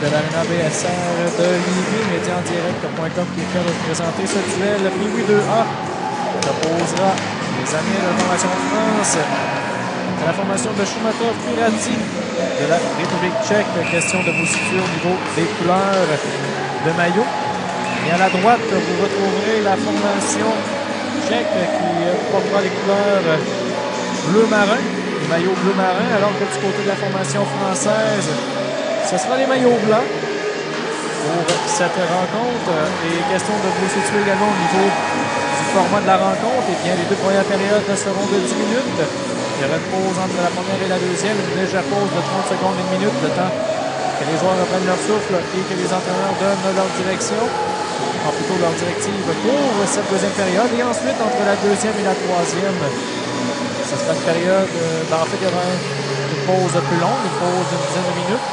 de l'Arena BSR de Lévis, média en direct.com qui est fier de présenter ce duel. Le Piwi 2A qui opposera les amis de la formation France à la formation de Shumatov Pirati de la République tchèque. Question de vous situer au niveau des couleurs de maillot. Et à la droite, vous retrouverez la formation tchèque qui portera les couleurs bleu marin, les maillots bleu marin, alors que du côté de la formation française, ce sera les maillots blancs pour cette rencontre. Et question de vous situer également au niveau du format de la rencontre, et bien les deux premières périodes seront de 10 minutes. Il y aura une pause entre la première et la deuxième, une légère pause de 30 secondes et une minute, le temps que les joueurs reprennent leur souffle et que les entraîneurs donnent leur direction, en plutôt leur directive pour cette deuxième période. Et ensuite, entre la deuxième et la troisième, ce sera une période, en fait, il y aura une pause plus longue, une pause d'une dizaine de minutes.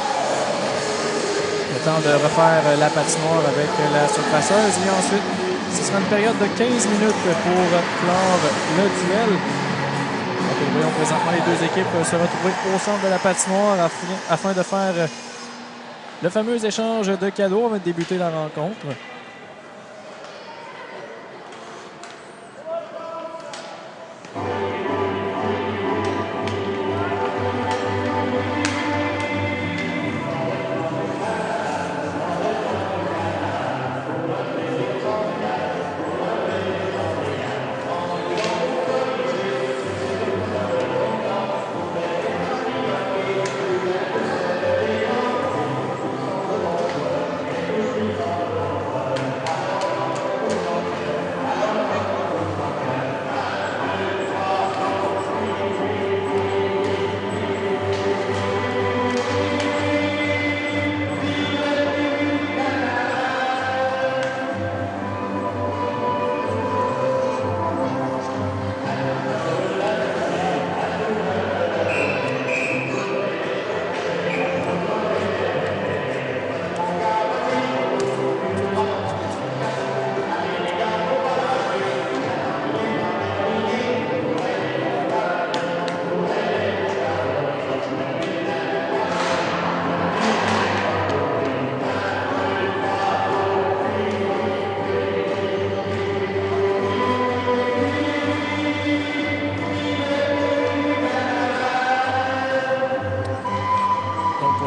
Le temps de refaire la patinoire avec la surfaceuse. Et ensuite, ce sera une période de 15 minutes pour clore le duel. Donc, nous voyons présentement les deux équipes se retrouver au centre de la patinoire afin de faire le fameux échange de cadeaux avant de débuter la rencontre.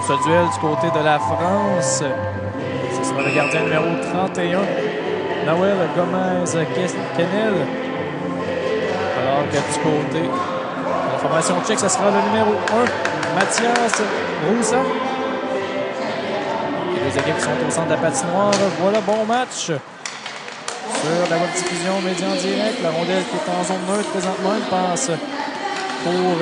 Ce duel du côté de la France, ce sera le gardien numéro 31, Noël Gomez-Kennel. Alors que du côté de la formation tchèque, ce sera le numéro 1, Mathias Roussa. Les deux équipes sont au centre de la patinoire. Voilà, bon match sur la web diffusion média en direct. La rondelle qui est en zone neutre présentement, elle passe pour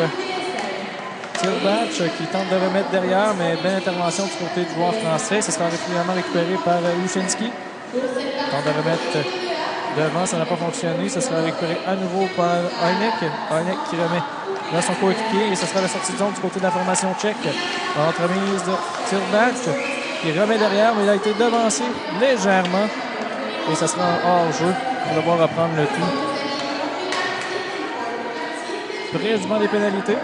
Tilbach qui tente de remettre derrière, mais belle intervention du côté du joueur français. Ce sera régulièrement récupéré par Lushinsky. Tente de remettre devant, ça n'a pas fonctionné. Ce sera récupéré à nouveau par Harnik. Harnik qui remet dans son coéquipier et ce sera la sortie de zone du côté de la formation tchèque. Entremise de Tilbach qui remet derrière, mais il a été devancé légèrement et ce sera un hors-jeu pour devoir reprendre le tout. Près du banc des pénalités.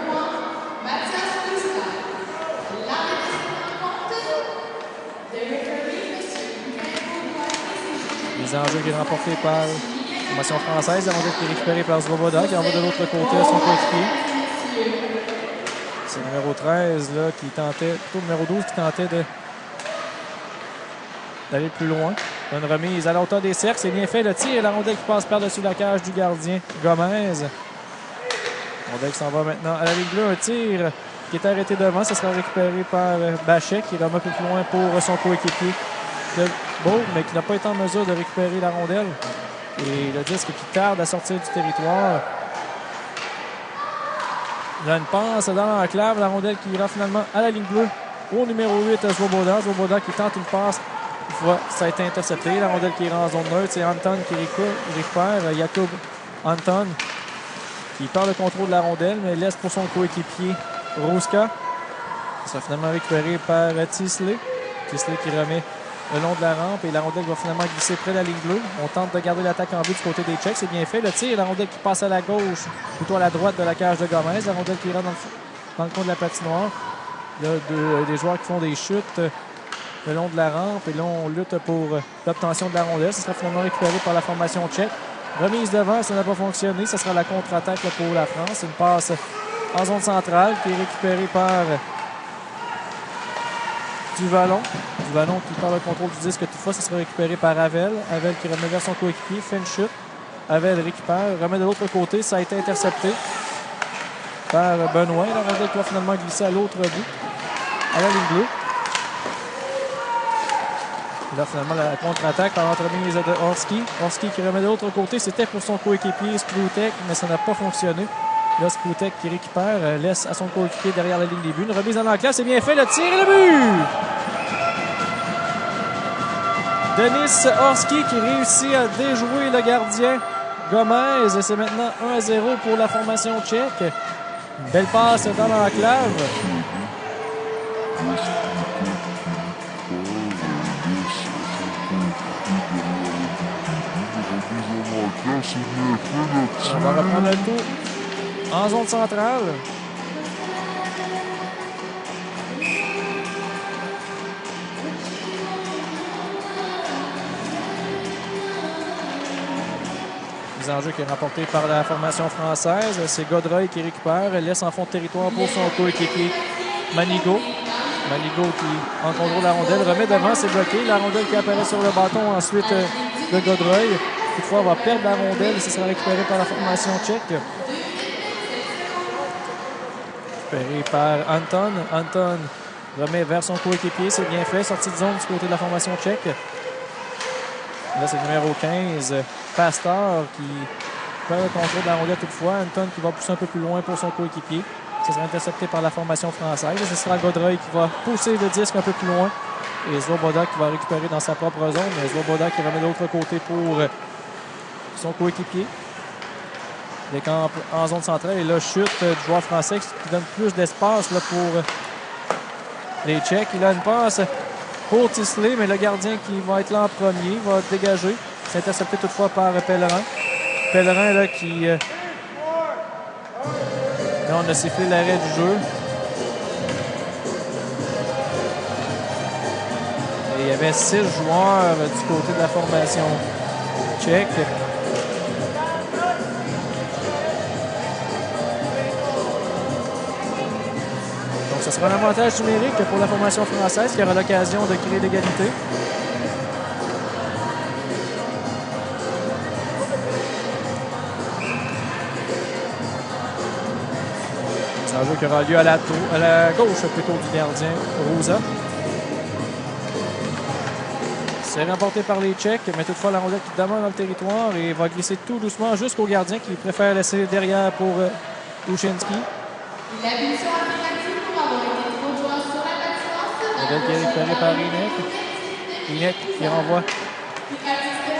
Les enjeux qui est remporté par la formation française. La rondelle qui est récupérée par Svoboda qui envoie de l'autre côté à son coéquipier. C'est le numéro 13 là, qui tentait, plutôt le numéro 12 qui tentait d'aller plus loin. Une remise à la hauteur des cercles. C'est bien fait. Le tir et la rondelle qui passe par-dessus la cage du gardien Gomez. La rondelle qui s'en va maintenant à la ligne bleue. Un tir qui est arrêté devant. Ça sera récupéré par Bachet qui est un peu plus loin pour son coéquipier. Beau, mais qui n'a pas été en mesure de récupérer la rondelle. Et le disque qui tarde à sortir du territoire. Il y a une passe dans l'enclave. La rondelle qui ira finalement à la ligne bleue au numéro 8, Svoboda. Svoboda qui tente une passe. Une fois, ça a été intercepté. La rondelle qui ira en zone neutre. C'est Anton qui récupère. Jakub Anton qui perd le contrôle de la rondelle, mais laisse pour son coéquipier Rouska. Ça sera finalement récupéré par Tisley. Tisley qui remet le long de la rampe et la rondelle va finalement glisser près de la ligne bleue. On tente de garder l'attaque en vue du côté des Tchèques. C'est bien fait. Le tir, la rondelle qui passe à la gauche, plutôt à la droite de la cage de Gomez. La rondelle qui ira dans le coin de la patinoire. Là, des joueurs qui font des chutes le long de la rampe. Et là, on lutte pour l'obtention de la rondelle. Ce sera finalement récupéré par la formation tchèque. Remise devant, ça n'a pas fonctionné. Ce sera la contre-attaque pour la France. Une passe en zone centrale qui est récupérée par Duvalon. Duvalon qui perd le contrôle du disque toutefois. Ce sera récupéré par Havel. Havel qui remet vers son coéquipier. Fait une chute. Havel récupère. Remet de l'autre côté. Ça a été intercepté par Benoît. La rondelle qui va finalement glisser à l'autre bout, à la ligne bleue. Et là, finalement, la contre-attaque par l'entremise de Horski. Horski qui remet de l'autre côté. C'était pour son coéquipier Sploutek, mais ça n'a pas fonctionné. Là, Sploutek qui récupère, laisse à son coéquipier derrière la ligne des buts. Une remise en enclave, c'est bien fait. Le tir et le but! Denis Horski qui réussit à déjouer le gardien Gomez. Et c'est maintenant 1-0 pour la formation tchèque. Une belle passe dans l'enclave. On va reprendre le tour en zone centrale. Mise en jeu qui est remportée par la formation française. C'est Godreuil qui récupère, laisse en fond de territoire pour son coéquipier Manigault. Manigault qui en contrôle la rondelle, remet devant, c'est bloqué. La rondelle qui apparaît sur le bâton ensuite de Godreuil. Toutefois, on va perdre la rondelle et ce sera récupéré par la formation tchèque. Récupéré par Anton. Anton remet vers son coéquipier, c'est bien fait. Sortie de zone du côté de la formation tchèque. Là, c'est le numéro 15, Pasteur, qui perd le contrôle de la rondelle toutefois. Anton qui va pousser un peu plus loin pour son coéquipier. Ce sera intercepté par la formation française. Ce sera Godreuil qui va pousser le disque un peu plus loin. Et Svoboda qui va récupérer dans sa propre zone. Mais Svoboda qui remet de l'autre côté pour son coéquipier. Dès en zone centrale. Et là, chute du joueur français qui donne plus d'espace pour les Tchèques. Il a une passe pour Tisley, mais le gardien qui va être là en premier va dégager. C'est intercepté toutefois par Pellerin. Pellerin là qui... là, on a sifflé l'arrêt du jeu. Et il y avait 6 joueurs du côté de la formation tchèque. Donc, ce sera un avantage numérique pour la formation française qui aura l'occasion de créer l'égalité. C'est un jeu qui aura lieu à la gauche plutôt du gardien Rosa. C'est remporté par les Tchèques, mais toutefois la rondelle qui demeure dans le territoire et va glisser tout doucement jusqu'au gardien qui préfère laisser derrière pour Ushinsky. La punition applicative pour avoir été trop de joueurs sur la patinoire. Rondelle qui est récupérée par Inek. Inek qui renvoie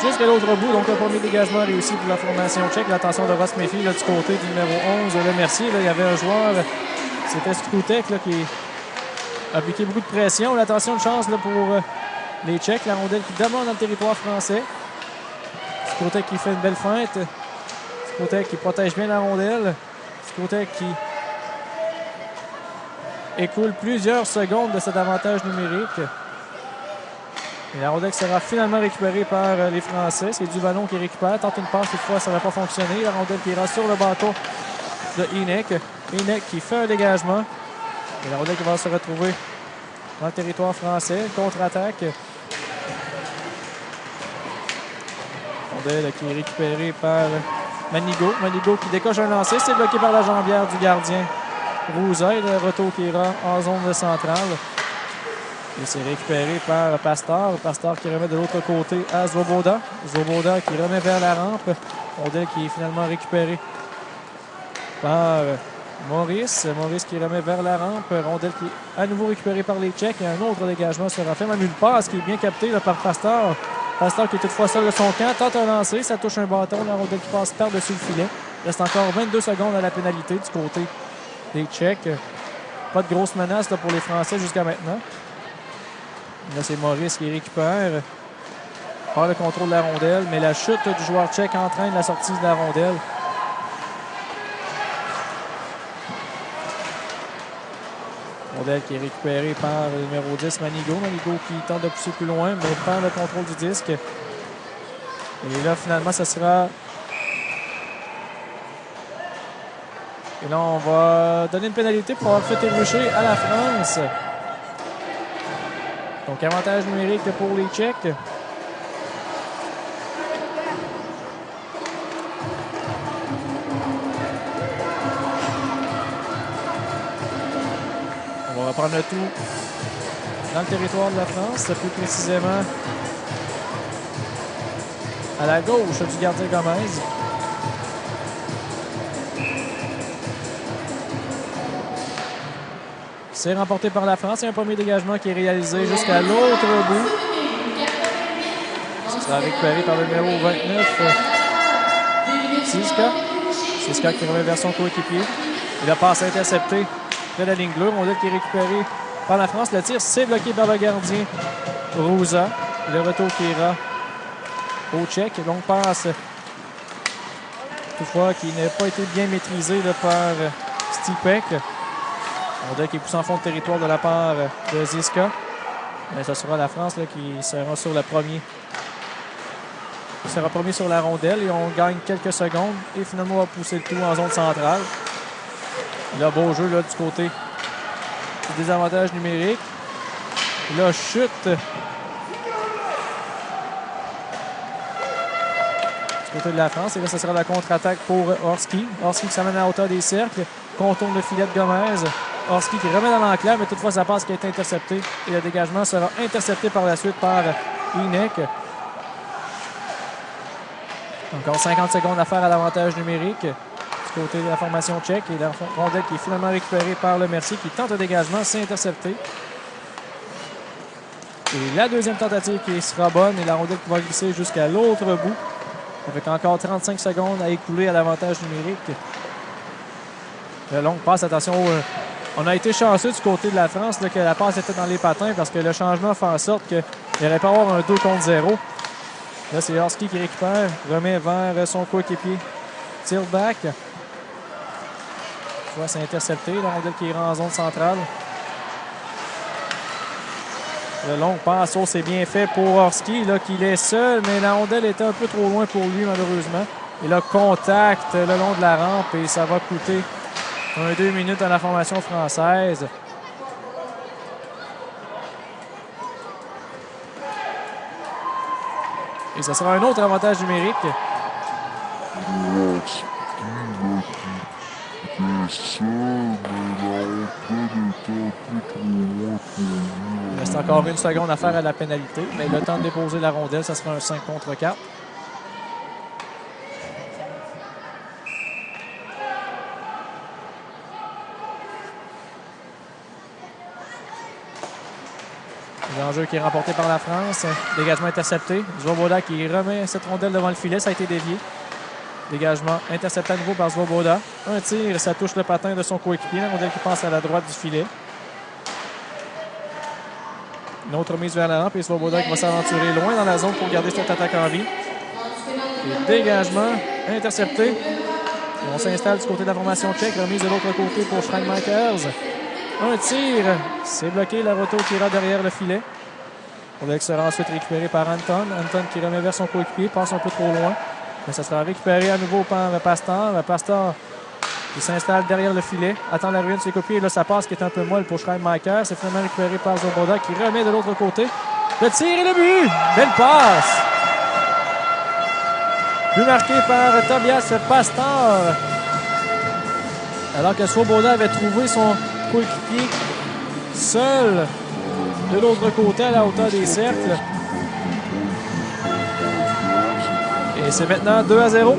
jusqu'à l'autre bout. Donc, un premier dégagement réussi pour la formation tchèque. L'attention de Ross Mephi là, du côté du numéro 11, le Mercier. Là, il y avait un joueur, c'était Sploutek, qui a appliqué beaucoup de pression. L'attention de chance là, pour les Tchèques. La rondelle qui demeure dans le territoire français. Sploutek qui fait une belle feinte. Sploutek qui protège bien la rondelle. Sploutek qui écoule plusieurs secondes de cet avantage numérique. Et la rondelle sera finalement récupérée par les Français. C'est Duvalon qui récupère. Tente une passe, toutefois, ça n'a pas fonctionné. La rondelle qui ira sur le bâton de Inek. Inek qui fait un dégagement. Et la rondelle qui va se retrouver dans le territoire français. Contre-attaque. Rondelle qui est récupérée par Manigault. Manigault qui décoche un lancer. C'est bloqué par la jambière du gardien Rouset. Le retour qui ira en zone centrale. Et c'est récupéré par Pasteur. Pasteur qui remet de l'autre côté à Svoboda. Svoboda qui remet vers la rampe. Rondelle qui est finalement récupérée par Maurice. Maurice qui remet vers la rampe. Rondelle qui est à nouveau récupérée par les Tchèques. Et un autre dégagement sera fait. Même une passe qui est bien captée là, par Pasteur. Pasteur qui est toutefois seul de son camp. Tente un lancer. Ça touche un bâton. La rondelle qui passe par-dessus le filet. Il reste encore 22 secondes à la pénalité du côté des Tchèques. Pas de grosse menace là, pour les Français jusqu'à maintenant. Là, c'est Maurice qui récupère par le contrôle de la rondelle, mais la chute du joueur tchèque entraîne la sortie de la rondelle. Rondelle qui est récupérée par le numéro 10, Manigo. Manigo qui tente de pousser plus loin, mais perd le contrôle du disque. Et là, finalement, ça sera... Et là, on va donner une pénalité pour avoir fait ébaucher à la France. Donc, avantage numérique pour les Tchèques. On va reprendre le tout dans le territoire de la France, plus précisément à la gauche du gardien Gomez. C'est remporté par la France. Il y a un premier dégagement qui est réalisé jusqu'à l'autre bout. Ça sera récupéré par le numéro 29, Siska. Siska qui remet vers son coéquipier. Il a passe intercepté près de la ligne bleue. Rondelle qui est récupéré par la France. Le tir, c'est bloqué par le gardien Rouza. Le retour qui ira au Tchèque. Donc passe, toutefois, qui n'a pas été bien maîtrisé là, par Stipek. Rondelle qui pousse en fond de territoire de la part de Ziska. Mais ce sera la France là, qui sera sur le premier. Qui sera premier sur la rondelle et on gagne quelques secondes. Et finalement, on va pousser le tout en zone centrale. Là, beau jeu là, du côté du désavantage numérique. Là, chute du côté de la France. Et là, ce sera la contre-attaque pour Orski. Orski qui s'amène à la hauteur des cercles. Contourne le filet de Gomez. Orski qui remet dans l'enclave, mais toutefois, sa passe qui a été interceptée. Et le dégagement sera intercepté par la suite par Inek. Encore 50 secondes à faire à l'avantage numérique du côté de la formation tchèque. Et la rondelle qui est finalement récupérée par le Mercier qui tente un dégagement, c'est intercepté. Et la deuxième tentative qui sera bonne et la rondelle qui va glisser jusqu'à l'autre bout. Avec encore 35 secondes à écouler à l'avantage numérique. La longue passe, attention, on a été chanceux du côté de la France là, que la passe était dans les patins parce que le changement fait en sorte qu'il aurait pas avoir un 2 contre 0. Là, c'est Orski qui récupère, remet vers son coéquipier. Tire back. C'est intercepté. La rondelle qui ira en zone centrale. Le long passe, c'est bien fait pour Orski, là, qu'il est seul, mais la rondelle était un peu trop loin pour lui, malheureusement. Et là, contact le long de la rampe et ça va coûter 2 minutes à la formation française. Et ce sera un autre avantage numérique. Il reste encore 1 seconde à faire à la pénalité, mais le temps de déposer la rondelle, ça sera un 5 contre 4. L'enjeu qui est remporté par la France. Dégagement intercepté. Svoboda qui remet cette rondelle devant le filet. Ça a été dévié. Dégagement intercepté à nouveau par Svoboda. Un tir, ça touche le patin de son coéquipier. La rondelle qui passe à la droite du filet. Une autre mise vers la rampe et Svoboda qui va s'aventurer loin dans la zone pour garder cette attaque en vie. Et dégagement intercepté. Et on s'installe du côté de la formation tchèque. Remise de l'autre côté pour Schreckmakers. Un tir, c'est bloqué. Le retour qui ira derrière le filet. Rondelle sera ensuite récupéré par Anton. Anton qui remet vers son coéquipier, passe un peu trop loin. Mais ça sera récupéré à nouveau par Pastor. Pastor qui s'installe derrière le filet, attend la ruine de ses coéquipiers. Là, ça passe qui est un peu molle pour Schreckmakers. C'est finalement récupéré par Svoboda qui remet de l'autre côté. Le tir et le but! Belle passe! But marqué par Tobias Pastor. Alors que Svoboda avait trouvé son coéquipier seul de l'autre côté à la hauteur des cercles. Et c'est maintenant 2-0.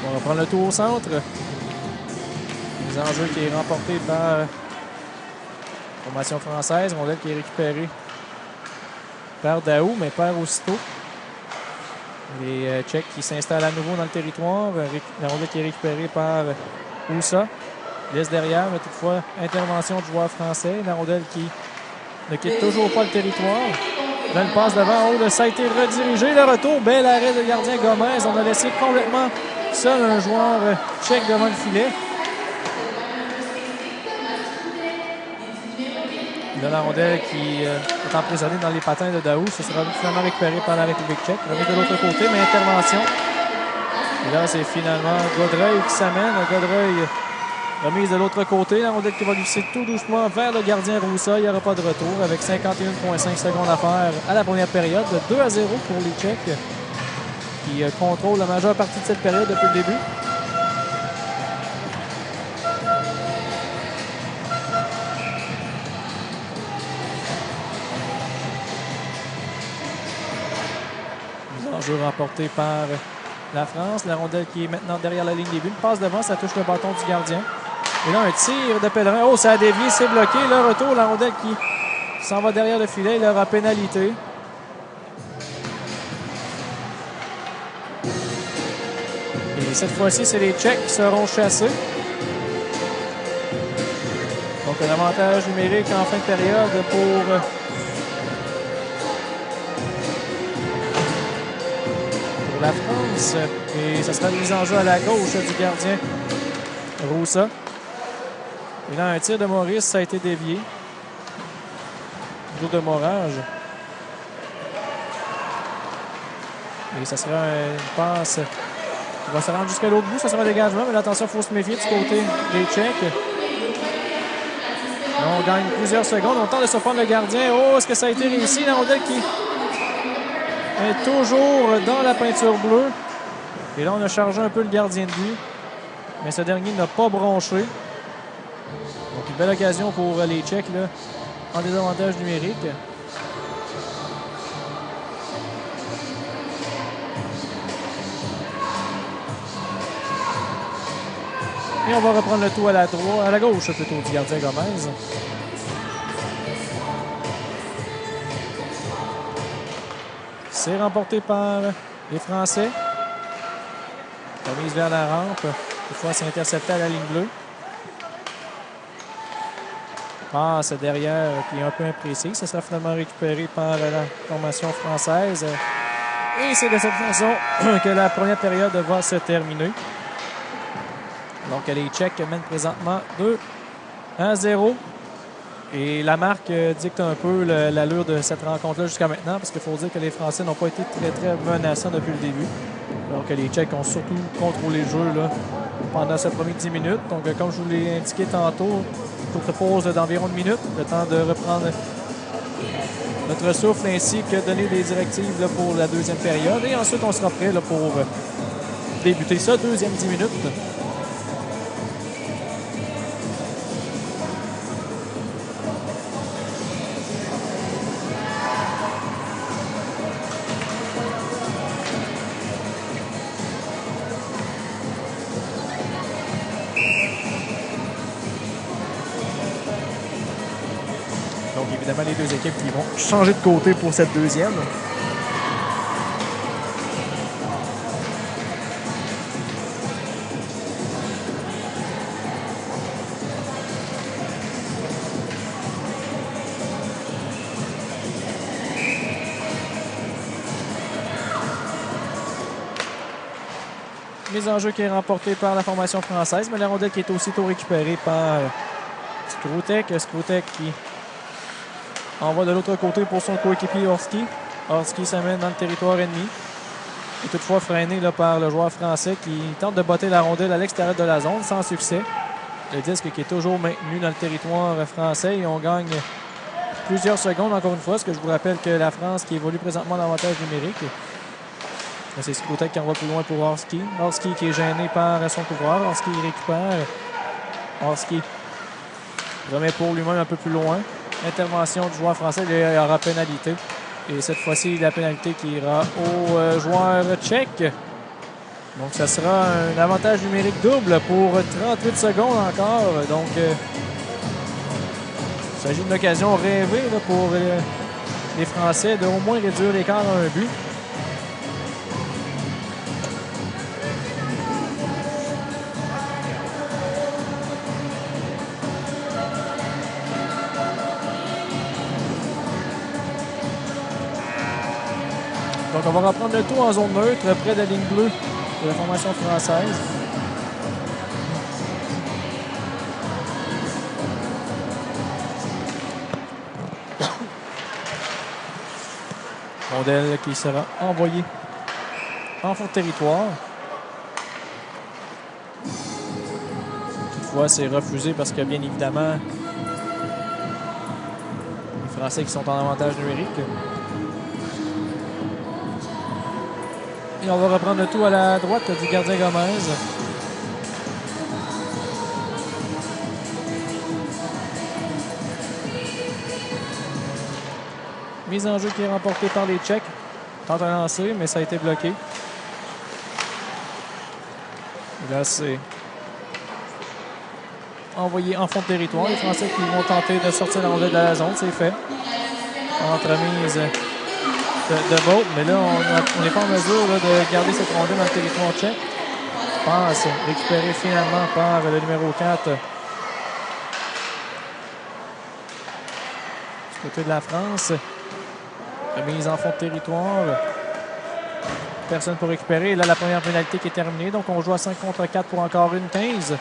On va prendre le tour au centre. Les enjeux qui est remporté par formation française. Rondelle qui est récupérée par Daou, mais perd aussitôt. Les Tchèques qui s'installent à nouveau dans le territoire. La rondelle qui est récupérée par Oussa. Laisse derrière, mais toutefois, intervention du joueur français. La rondelle qui ne quitte toujours pas le territoire. Belle passe devant. Oh, ça a été redirigé. Le retour. Bel arrêt de gardien Gomez. On a laissé complètement seul un joueur tchèque devant le filet. Là, la rondelle qui est emprisonnée dans les patins de Daou. Ce sera finalement récupéré par la République tchèque. Remise de l'autre côté, mais intervention. Et là, c'est finalement Godreuil qui s'amène. Godreuil remise de l'autre côté. La rondelle qui va glisser tout doucement vers le gardien Roussa. Il n'y aura pas de retour avec 51,5 secondes à faire à la première période. 2-0 pour les Tchèques qui contrôlent la majeure partie de cette période depuis le début. Jeu remporté par la France. La rondelle qui est maintenant derrière la ligne des buts. Une passe devant, ça touche le bâton du gardien. Et là, un tir de Pellerin. Oh, ça a dévié, c'est bloqué. Le retour, la rondelle qui s'en va derrière le filet. Il aura pénalité. Et cette fois-ci, c'est les Tchèques qui seront chassés. Donc, un avantage numérique en fin de période pour la France. Et ça sera une mise en jeu à la gauche du gardien Roussa. Et là, un tir de Maurice, ça a été dévié. Jeu de Morage. Et ça sera une passe qui va se rendre jusqu'à l'autre bout. Ça sera un dégagement, mais attention, il faut se méfier du côté des Tchèques. Là, on gagne plusieurs secondes. On tente de se prendre le gardien. Oh, est-ce que ça a été réussi? La rondelle qui est toujours dans la peinture bleue. Et là, on a chargé un peu le gardien de but. Mais ce dernier n'a pas bronché. Donc, une belle occasion pour les Tchèques là, en désavantage numérique. Et on va reprendre le tout à la gauche plutôt du gardien Gomez. C'est remporté par les Français. Remise vers la rampe. Une fois, c'est intercepté à la ligne bleue. Passe derrière qui est un peu imprécis. Ça sera finalement récupéré par la formation française. Et c'est de cette façon que la première période va se terminer. Donc, les Tchèques mènent présentement 2-0. Et la marque dicte un peu l'allure de cette rencontre-là jusqu'à maintenant, parce qu'il faut dire que les Français n'ont pas été très, très menaçants depuis le début. Alors que les Tchèques ont surtout contrôlé le jeu là, pendant ces premières 10 minutes. Donc, comme je vous l'ai indiqué tantôt, courte pause d'environ une minute, le temps de reprendre notre souffle ainsi que donner des directives là, pour la deuxième période. Et ensuite, on sera prêt là, pour débuter ça, deuxième 10 minutes. Donc, évidemment, les deux équipes qui vont changer de côté pour cette deuxième. Mise en jeu qui est remportée par la formation française, mais la rondelle qui est aussitôt récupérée par Skroutek. Skroutek qui envoie de l'autre côté pour son coéquipier Orski. Orski s'amène dans le territoire ennemi. Et toutefois freiné là, par le joueur français qui tente de botter la rondelle à l'extérieur de la zone sans succès. Le disque qui est toujours maintenu dans le territoire français et on gagne plusieurs secondes encore une fois. Ce que je vous rappelle que la France qui évolue présentement en avantage numérique. C'est Skroutek qui envoie plus loin pour Orski. Orski qui est gêné par son pouvoir. Orski récupère. Orski remet pour lui-même un peu plus loin. Intervention du joueur français, il y aura pénalité. Et cette fois-ci, la pénalité qui ira au joueur tchèque. Donc, ça sera un avantage numérique double pour 38 secondes encore. Donc, il s'agit d'une occasion rêvée là, pour les Français de au moins réduire l'écart à un but. Donc, on va reprendre le tout en zone neutre, près de la ligne bleue de la formation française. Rondelle qui sera envoyé en fond de territoire. Toutefois, c'est refusé parce que, bien évidemment, les Français qui sont en avantage numérique. Et on va reprendre le tout à la droite du gardien Gomez. Mise en jeu qui est remportée par les Tchèques. Tente un lancer, mais ça a été bloqué. Et là, c'est envoyé en fond de territoire. Les Français qui vont tenter de sortir la rondelle de la zone, c'est fait. Entremise de Vault, mais là, on n'est pas en mesure là, de garder cette rondelle dans le territoire tchèque. Passe récupéré finalement par le numéro 4. Du côté de la France. Remise en fond de territoire. Personne pour récupérer. Là, la première pénalité qui est terminée. Donc, on joue à 5 contre 4 pour encore une 15.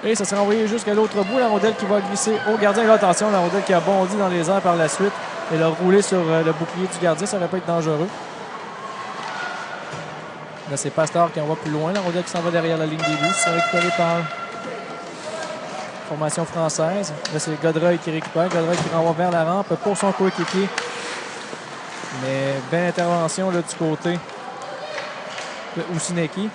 Et ça sera envoyé jusqu'à l'autre bout. La rondelle qui va glisser au gardien. Là, attention, la rondelle qui a bondi dans les airs par la suite. Elle a roulé sur le bouclier du gardien. Ça aurait pas été dangereux. Là, c'est Pasteur qui envoie plus loin. La rondelle qui s'en va derrière la ligne des buts. C'est récupéré par formation française. Là, c'est Godreuil qui récupère. Godreuil qui renvoie vers la rampe pour son coéquipier. Mais belle intervention là, du côté de Ousineki.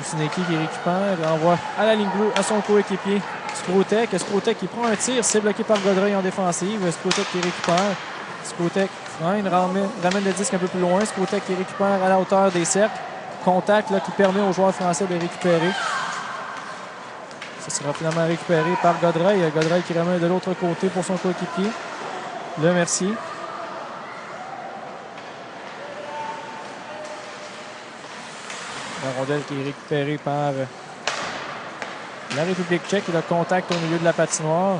Ousineki qui récupère, envoie à la ligne bleue à son coéquipier Skrotek. Skrotek qui prend un tir, c'est bloqué par Godreuil en défensive. Skrotek qui récupère. Skrotek freine, ramène le disque un peu plus loin. Skrotek qui récupère à la hauteur des cercles. Contact là, qui permet aux joueurs français de récupérer. Ça sera finalement récupéré par Godreuil. Godreuil qui ramène de l'autre côté pour son coéquipier. Le Mercier. La rondelle qui est récupérée par la République tchèque. Le contact au milieu de la patinoire.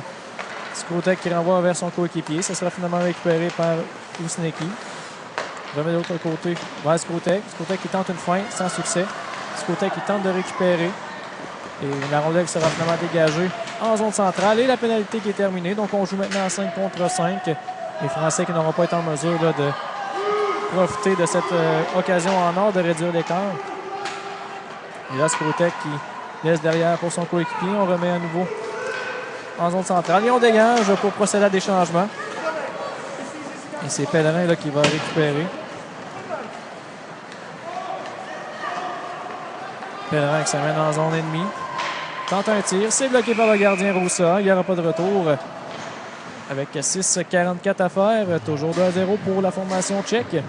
Skrotek qui renvoie vers son coéquipier. Ça sera finalement récupéré par Ousineki. Remet de l'autre côté vers Skrotek. Skrotek qui tente une feinte sans succès. Skrotek qui tente de récupérer. Et la rondelle sera finalement dégagée en zone centrale. Et la pénalité qui est terminée. Donc on joue maintenant à 5 contre 5. Les Français qui n'auront pas été en mesure là, de profiter de cette occasion en or de réduire l'écart. Et là, Skrotek qui laisse derrière pour son coéquipier. On remet à nouveau en zone centrale. Et on dégage pour procéder à des changements. Et c'est Pellerin là, qui va récupérer. Pellerin qui s'amène en zone ennemie. Tente un tir. C'est bloqué par le gardien Roussa. Il n'y aura pas de retour. Avec 6,44 à faire. Toujours 2-0 pour la formation tchèque.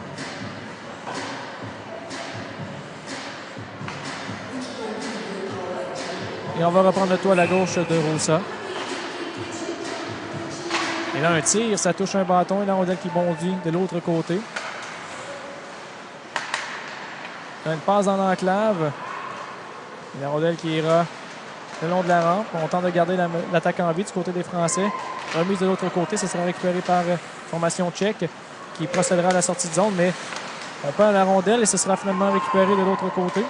Et on va reprendre le toit à la gauche de Roussa. Et là, un tir, ça touche un bâton et la rondelle qui bondit de l'autre côté. Une passe dans l'enclave. La rondelle qui ira le long de la rampe. On tente de garder l'attaque en vie du côté des Français. Remise de l'autre côté, ça sera récupéré par formation tchèque qui procédera à la sortie de zone, mais on perd la rondelle et ce sera finalement récupéré de l'autre côté.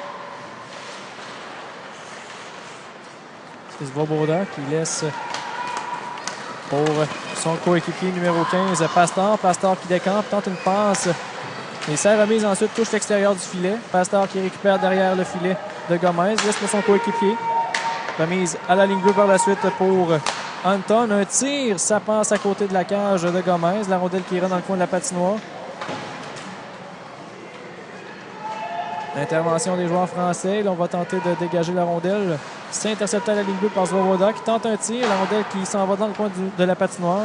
C'est Svoboda qui laisse pour son coéquipier numéro 15, Pasteur. Pasteur qui décampe, tente une passe. Et sa remise ensuite touche l'extérieur du filet. Pasteur qui récupère derrière le filet de Gomez. Laisse pour son coéquipier. Remise à la ligne bleue par la suite pour Anton. Un tir, ça passe à côté de la cage de Gomez. La rondelle qui ira dans le coin de la patinoire. L'intervention des joueurs français. Là, on va tenter de dégager la rondelle. C'est intercepté à la ligne bleue par Svoboda qui tente un tir. La rondelle qui s'en va dans le coin de la patinoire.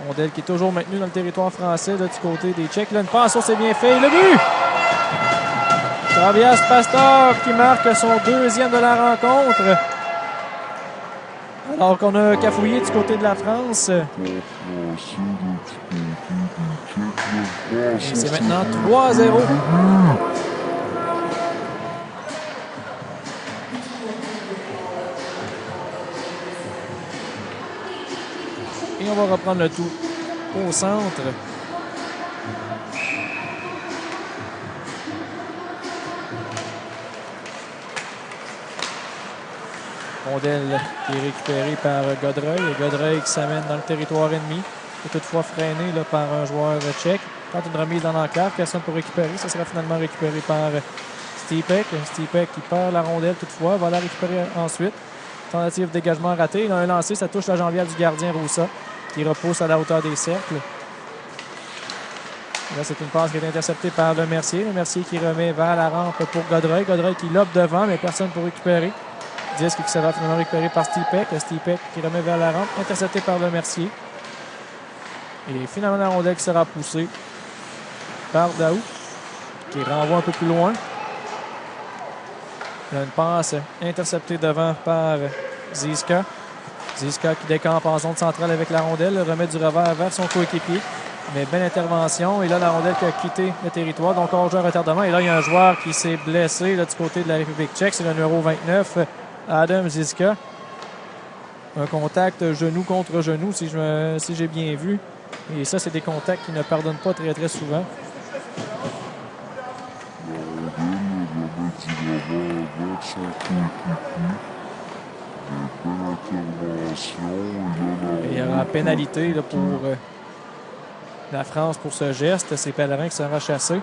Rondelle qui est toujours maintenue dans le territoire français là, du côté des Tchèques. Là, une passe, c'est bien fait. Le but! Travias Pasteur qui marque son deuxième de la rencontre. Alors qu'on a cafouillé du côté de la France. Et c'est maintenant 3-0. Et on va reprendre le tout au centre. Rondelle qui est récupérée par Godreuil. Godreuil qui s'amène dans le territoire ennemi. Est toutefois freiné là, par un joueur tchèque. Tente une remise dans l'enclave. Personne pour récupérer. Ça sera finalement récupéré par Stipek. Stipek qui perd la rondelle toutefois. Va la récupérer ensuite. Tentative de dégagement ratée. Il a un lancé. Ça touche la jambière du gardien Roussa qui repousse à la hauteur des cercles. Là, c'est une passe qui est interceptée par Le Mercier. Le Mercier qui remet vers la rampe pour Godreuil. Godreuil qui lobe devant, mais personne pour récupérer. Disque qui sera finalement récupéré par Stipek. Stipek qui remet vers la rampe, intercepté par Le Mercier. Et finalement, la rondelle qui sera poussée par Daou, qui renvoie un peu plus loin. Il y a une passe interceptée devant par Ziska. Ziska qui décampe en zone centrale avec la rondelle, remet du revers vers son coéquipier. Mais belle intervention. Et là, la rondelle qui a quitté le territoire. Donc, hors-jeu à retardement. Et là, il y a un joueur qui s'est blessé là, du côté de la République tchèque. C'est le numéro 29, Adam Ziska. Un contact genou contre genou, si j'ai bien vu. Et ça, c'est des contacts qui ne pardonnent pas très, très souvent. Et il y aura la pénalité là, pour la France pour ce geste. C'est Pellerin qui sera chassé.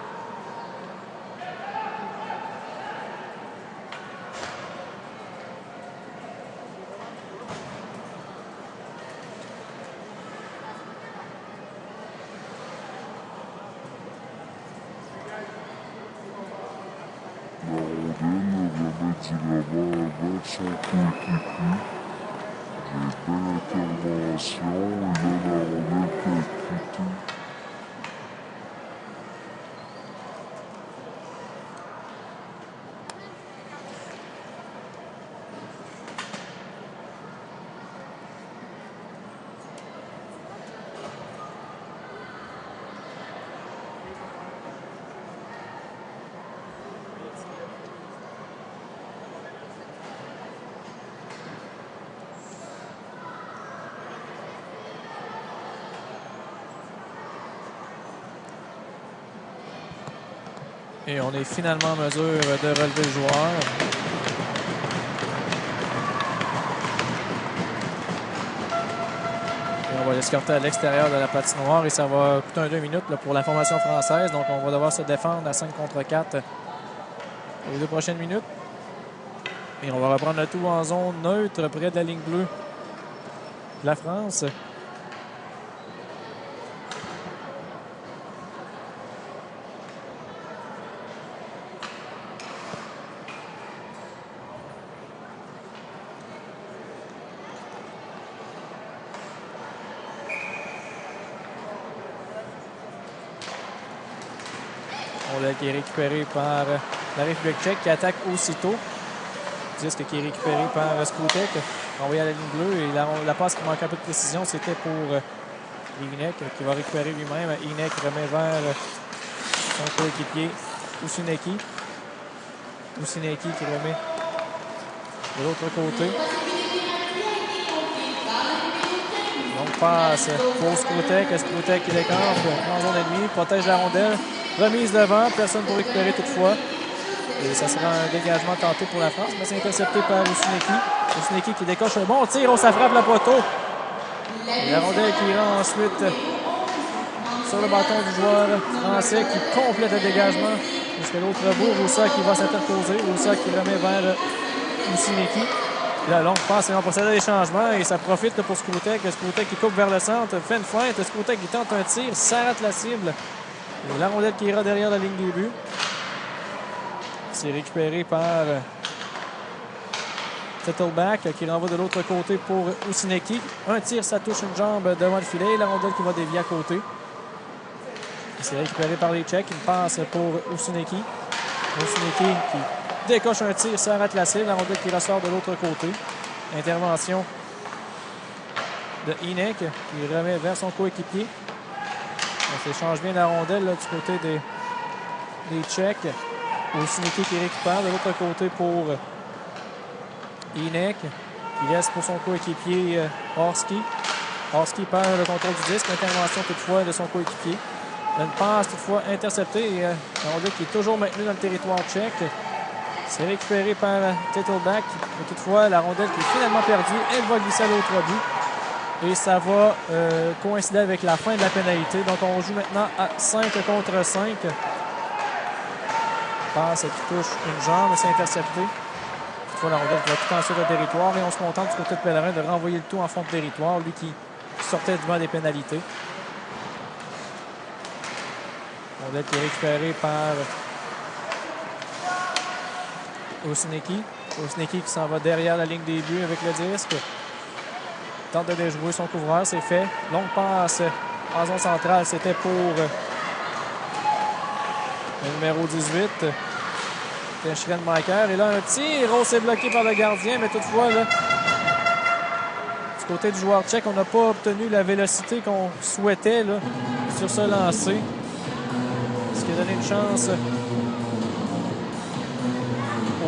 Et on est finalement en mesure de relever le joueur. Et on va l'escorter à l'extérieur de la patinoire et ça va coûter un 2 minutes là, pour la formation française. Donc on va devoir se défendre à 5 contre 4 pour les 2 prochaines minutes. Et on va reprendre le tout en zone neutre près de la ligne bleue de la France. Qui est récupéré par la République tchèque qui attaque aussitôt. Disque qui est récupéré par Skrutek, envoyé à la ligne bleue. Et la passe qui manque un peu de précision, c'était pour Inek qui va récupérer lui-même. Inek remet vers son coéquipier Usineki. Usineki qui remet de l'autre côté. Donc passe pour Skrutek. Skrutek qui décampe en zone ennemie, protège la rondelle. Remise devant, personne pour récupérer toutefois. Et ça sera un dégagement tenté pour la France, mais c'est intercepté par Usineki. Usineki qui décoche un bon tir, ça frappe la poteau. Et la rondelle qui ira ensuite sur le bâton du joueur français qui complète le dégagement. Jusqu'à l'autre bout, Roussa qui va s'interposer. Roussa qui remet vers Usineki. La longue passe et on procède à des changements et ça profite pour Skrutek. Skrutek qui coupe vers le centre, fait une feinte. Skrutek qui tente un tir, ça rate la cible. Et la rondelle qui ira derrière la ligne des buts. C'est récupéré par Settleback qui renvoie de l'autre côté pour Usineki. Un tir, ça touche une jambe devant le filet. La rondelle qui va dévier à côté. C'est récupéré par les Tchèques. Une passe pour Usineki. Usineki qui décoche un tir, ça rate la cible. La rondelle qui ressort de l'autre côté. Intervention de Inek qui remet vers son coéquipier. On s'échange bien la rondelle là, du côté des Tchèques. Usineki qui récupère de l'autre côté pour Inek qui laisse pour son coéquipier Horski. Horski perd le contrôle du disque. Intervention toutefois de son coéquipier. Une passe toutefois interceptée. Et la rondelle qui est toujours maintenue dans le territoire tchèque. C'est récupéré par Tittleback. Mais toutefois, la rondelle qui est finalement perdue. Elle va glisser à l'autre but. Et ça va coïncider avec la fin de la pénalité. Donc on joue maintenant à 5 contre 5. Passe qui touche une jambe, c'est intercepté. Toutefois, la rondelle qui va tout ensuite au territoire. Et on se contente du côté de Pellerin de renvoyer le tout en fond de territoire. Lui qui sortait du banc des pénalités. Rondelle qui est récupérée par Osinecki. Osinecki qui s'en va derrière la ligne des buts avec le disque. Tente de déjouer son couvreur, c'est fait. Longue passe en zone centrale, c'était pour le numéro 18. C'était Schrenmacher. Et là, un tir. Oh, c'est bloqué par le gardien, mais toutefois, là, du côté du joueur tchèque, on n'a pas obtenu la vélocité qu'on souhaitait là, sur ce lancer. Ce qui a donné une chance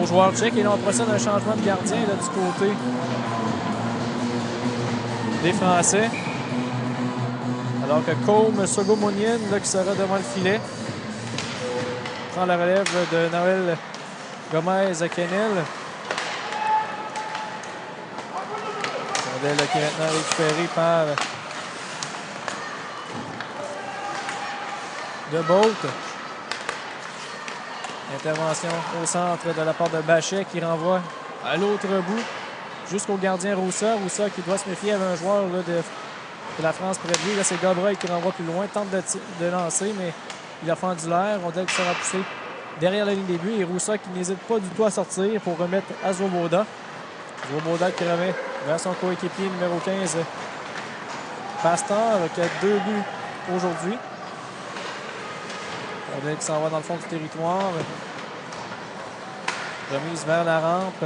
aux joueurs tchèques. Et là, on procède à un changement de gardien là, du côté des Français. Alors que Côme Sogomonien, qui sera devant le filet, prend la relève de Noël Gomez-Kennel. Rondelle qui est maintenant récupérée par De Bolt. Intervention au centre de la part de Bachet qui renvoie à l'autre bout jusqu'au gardien Roussa. Roussa qui doit se méfier avec un joueur là, de la France près de lui. Là, c'est Gabreuil qui renvoie plus loin. Tente de lancer, mais il a fendu l'air. Rondelle qui sera poussée derrière la ligne des buts. Et Roussa qui n'hésite pas du tout à sortir pour remettre à Swoboda. Swoboda qui remet vers son coéquipier numéro 15, Pasteur, qui a 2 buts aujourd'hui. Rondelle qui s'en va dans le fond du territoire. Remise vers la rampe.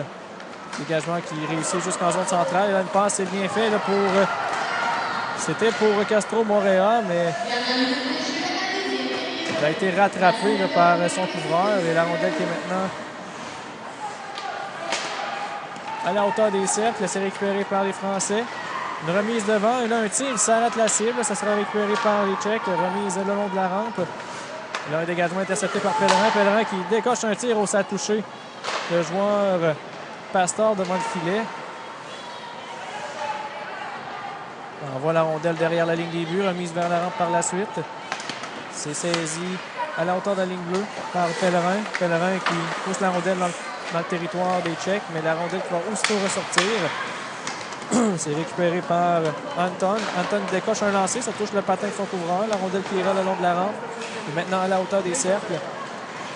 Dégagement qui réussit jusqu'en zone centrale. Et là, une passe, c'est bien fait là, pour... C'était pour Castro Morea, mais il a été rattrapé là, par son couvreur. Et la rondelle qui est maintenant à la hauteur des cercles. C'est récupéré par les Français. Une remise devant. Et là, un tir, il s'arrête la cible. Ça sera récupéré par les Tchèques. Remise le long de la rampe. Et là, un dégagement intercepté par Pellerin. Pellerin qui décoche un tir où ça a touché le joueur Pasteur devant le filet. On voit la rondelle derrière la ligne des buts. Remise vers la rampe par la suite. C'est saisi à la hauteur de la ligne bleue par Pellerin. Pellerin qui pousse la rondelle dans le territoire des Tchèques, mais la rondelle qui va aussitôt ressortir. C'est récupéré par Anton. Anton décoche un lancer, ça touche le patin de son couvreur. La rondelle qui ira le long de la rampe. Et maintenant à la hauteur des cercles.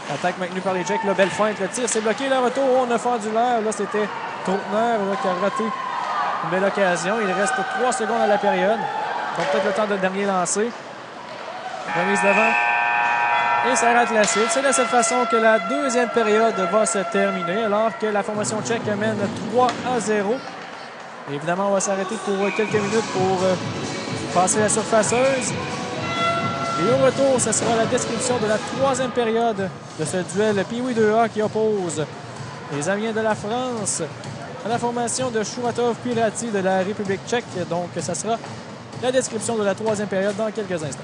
Attaque maintenue par les Tchèques. Le belle feinte, le tir, c'est bloqué. Le retour, on a fendu l'air. Là, c'était Troutner qui a raté une belle occasion. Il reste 3 secondes à la période. Donc peut-être le temps de dernier lancer. Remise devant. Et ça rate la cible. C'est de cette façon que la deuxième période va se terminer, alors que la formation tchèque mène 3-0. Évidemment, on va s'arrêter pour quelques minutes pour passer la surfaceuse. Et au retour, ce sera la description de la troisième période de ce duel Pee-Wee 2A qui oppose les Amiens de la France à la formation de Chouratov Pirati de la République tchèque. Donc, ce sera la description de la troisième période dans quelques instants.